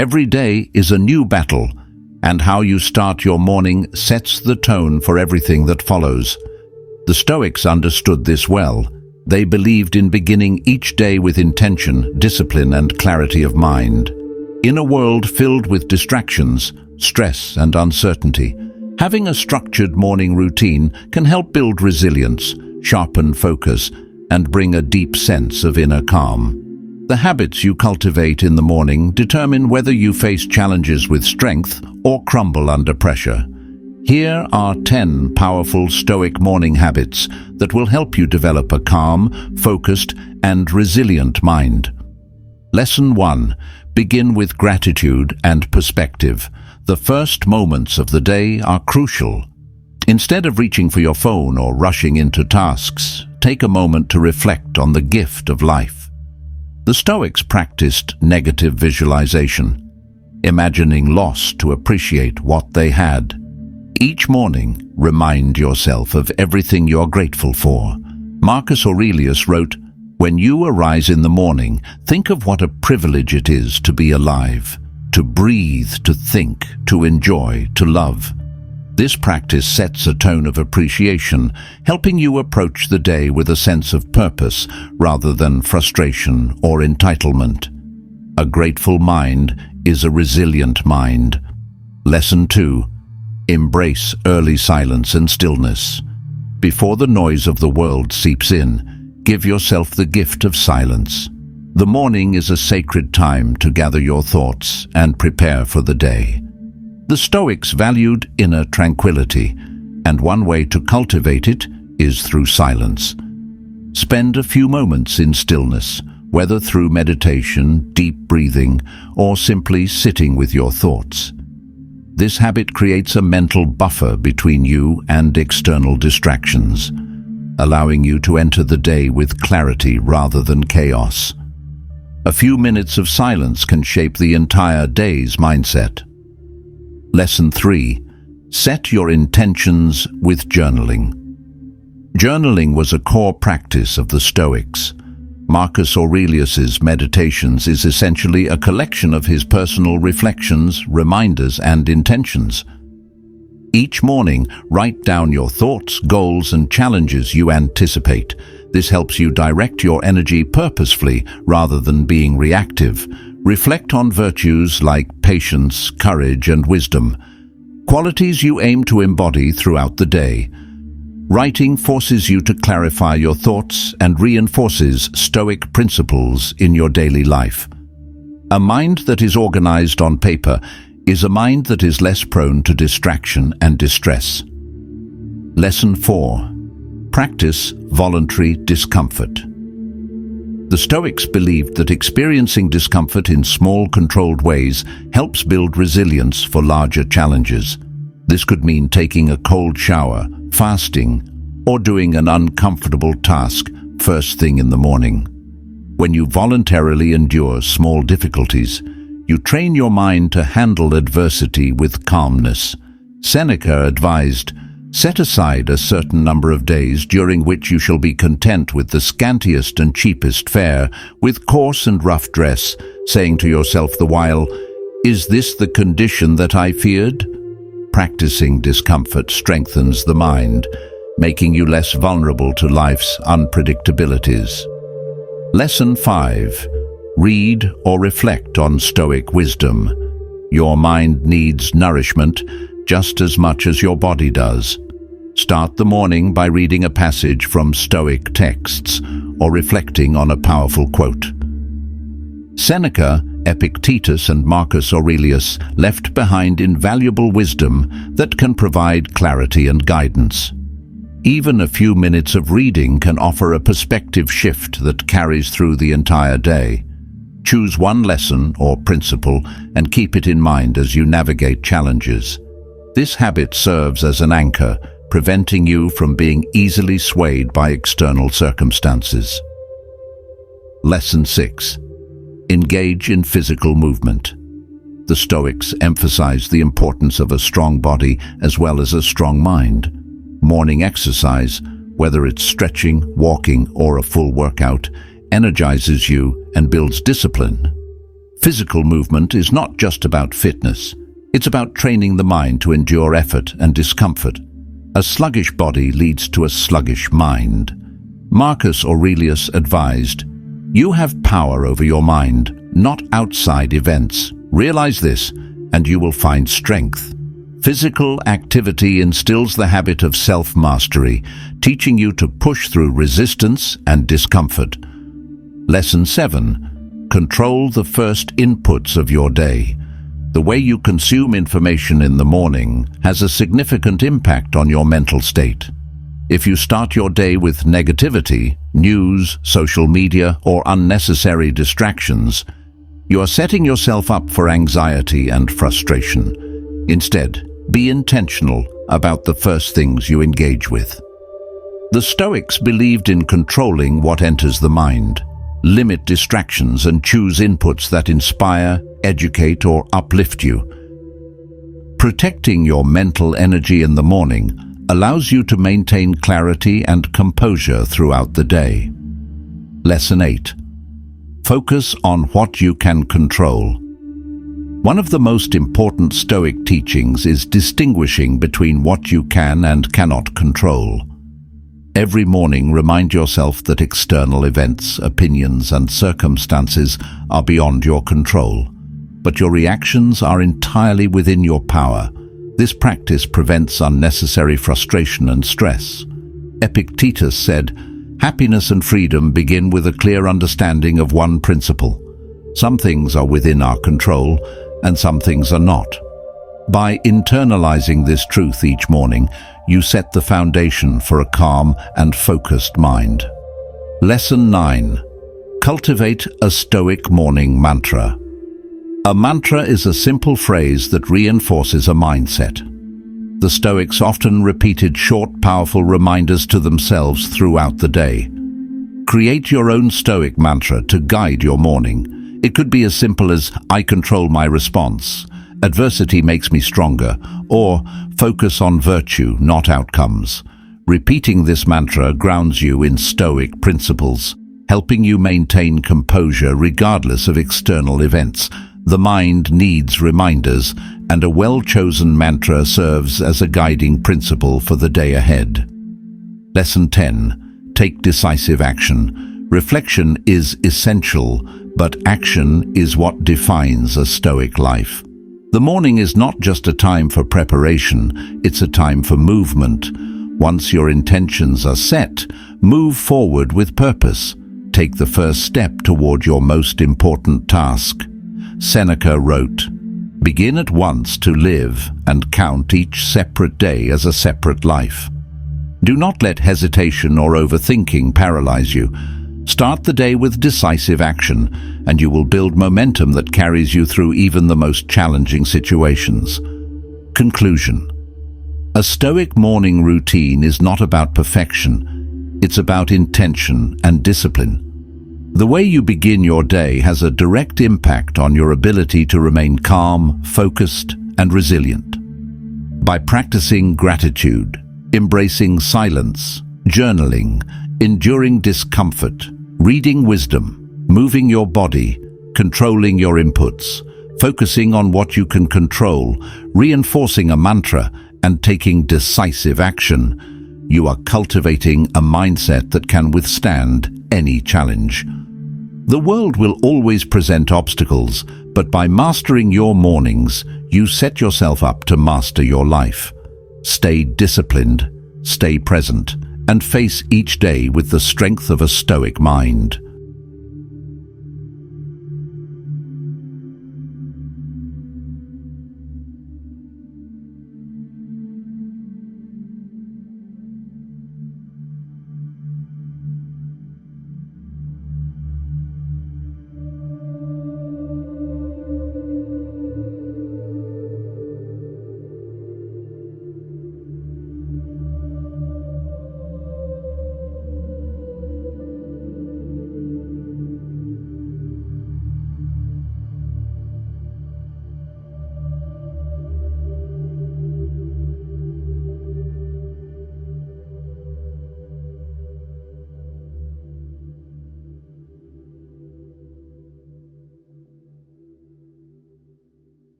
Every day is a new battle, and how you start your morning sets the tone for everything that follows. The Stoics understood this well. They believed in beginning each day with intention, discipline, and clarity of mind. In a world filled with distractions, stress, and uncertainty, having a structured morning routine can help build resilience, sharpen focus, and bring a deep sense of inner calm. The habits you cultivate in the morning determine whether you face challenges with strength or crumble under pressure. Here are 10 powerful Stoic morning habits that will help you develop a calm, focused, and resilient mind. Lesson 1. Begin with gratitude and perspective. The first moments of the day are crucial. Instead of reaching for your phone or rushing into tasks, take a moment to reflect on the gift of life. The Stoics practiced negative visualization, imagining loss to appreciate what they had. Each morning, remind yourself of everything you're grateful for. Marcus Aurelius wrote, "When you arise in the morning, think of what a privilege it is to be alive, to breathe, to think, to enjoy, to love." This practice sets a tone of appreciation, helping you approach the day with a sense of purpose rather than frustration or entitlement. A grateful mind is a resilient mind. Lesson 2. Embrace early silence and stillness. Before the noise of the world seeps in, give yourself the gift of silence. The morning is a sacred time to gather your thoughts and prepare for the day. The Stoics valued inner tranquility, and one way to cultivate it is through silence. Spend a few moments in stillness, whether through meditation, deep breathing, or simply sitting with your thoughts. This habit creates a mental buffer between you and external distractions, allowing you to enter the day with clarity rather than chaos. A few minutes of silence can shape the entire day's mindset. Lesson 3. Set your intentions with journaling. Journaling was a core practice of the Stoics. Marcus Aurelius's Meditations is essentially a collection of his personal reflections, reminders, and intentions. Each morning, write down your thoughts, goals, and challenges you anticipate. This helps you direct your energy purposefully rather than being reactive. Reflect on virtues like patience, courage, and wisdom, qualities you aim to embody throughout the day. Writing forces you to clarify your thoughts and reinforces Stoic principles in your daily life. A mind that is organized on paper is a mind that is less prone to distraction and distress. Lesson 4. Practice voluntary discomfort. The Stoics believed that experiencing discomfort in small, controlled ways helps build resilience for larger challenges. This could mean taking a cold shower, fasting, or doing an uncomfortable task first thing in the morning. When you voluntarily endure small difficulties, you train your mind to handle adversity with calmness. Seneca advised, "Set aside a certain number of days during which you shall be content with the scantiest and cheapest fare, with coarse and rough dress, saying to yourself the while, 'Is this the condition that I feared?'" Practicing discomfort strengthens the mind, making you less vulnerable to life's unpredictabilities. Lesson 5. Read or reflect on Stoic wisdom. Your mind needs nourishment just as much as your body does. Start the morning by reading a passage from Stoic texts or reflecting on a powerful quote. Seneca, Epictetus, and Marcus Aurelius left behind invaluable wisdom that can provide clarity and guidance. Even a few minutes of reading can offer a perspective shift that carries through the entire day. Choose one lesson or principle and keep it in mind as you navigate challenges. This habit serves as an anchor, preventing you from being easily swayed by external circumstances. Lesson 6. Engage in physical movement. The Stoics emphasized the importance of a strong body as well as a strong mind. Morning exercise, whether it's stretching, walking, or a full workout, energizes you and builds discipline. Physical movement is not just about fitness. It's about training the mind to endure effort and discomfort. A sluggish body leads to a sluggish mind. Marcus Aurelius advised, "You have power over your mind, not outside events. Realize this, and you will find strength." Physical activity instills the habit of self-mastery, teaching you to push through resistance and discomfort. Lesson 7. Control the first inputs of your day. The way you consume information in the morning has a significant impact on your mental state. If you start your day with negativity, news, social media, or unnecessary distractions, you are setting yourself up for anxiety and frustration. Instead, be intentional about the first things you engage with. The Stoics believed in controlling what enters the mind. Limit distractions and choose inputs that inspire, educate, or uplift you. Protecting your mental energy in the morning allows you to maintain clarity and composure throughout the day. Lesson 8. Focus on what you can control. One of the most important Stoic teachings is distinguishing between what you can and cannot control. Every morning, remind yourself that external events, opinions, and circumstances are beyond your control, but your reactions are entirely within your power. This practice prevents unnecessary frustration and stress. Epictetus said, "Happiness and freedom begin with a clear understanding of one principle. Some things are within our control, and some things are not." By internalizing this truth each morning, you set the foundation for a calm and focused mind. Lesson 9. Cultivate a Stoic morning mantra. A mantra is a simple phrase that reinforces a mindset. The Stoics often repeated short, powerful reminders to themselves throughout the day. Create your own Stoic mantra to guide your morning. It could be as simple as, "I control my response," "Adversity makes me stronger," or "Focus on virtue, not outcomes." Repeating this mantra grounds you in Stoic principles, helping you maintain composure regardless of external events. The mind needs reminders, and a well-chosen mantra serves as a guiding principle for the day ahead. Lesson 10. Take decisive action. Reflection is essential, but action is what defines a Stoic life. The morning is not just a time for preparation, it's a time for movement. Once your intentions are set, move forward with purpose. Take the first step toward your most important task. Seneca wrote, "Begin at once to live and count each separate day as a separate life." Do not let hesitation or overthinking paralyze you. Start the day with decisive action, and you will build momentum that carries you through even the most challenging situations. Conclusion. A Stoic morning routine is not about perfection. It's about intention and discipline. The way you begin your day has a direct impact on your ability to remain calm, focused, and resilient. By practicing gratitude, embracing silence, journaling, enduring discomfort, reading wisdom, moving your body, controlling your inputs, focusing on what you can control, reinforcing a mantra, and taking decisive action, you are cultivating a mindset that can withstand any challenge. The world will always present obstacles, but by mastering your mornings, you set yourself up to master your life. Stay disciplined, stay present, and face each day with the strength of a Stoic mind.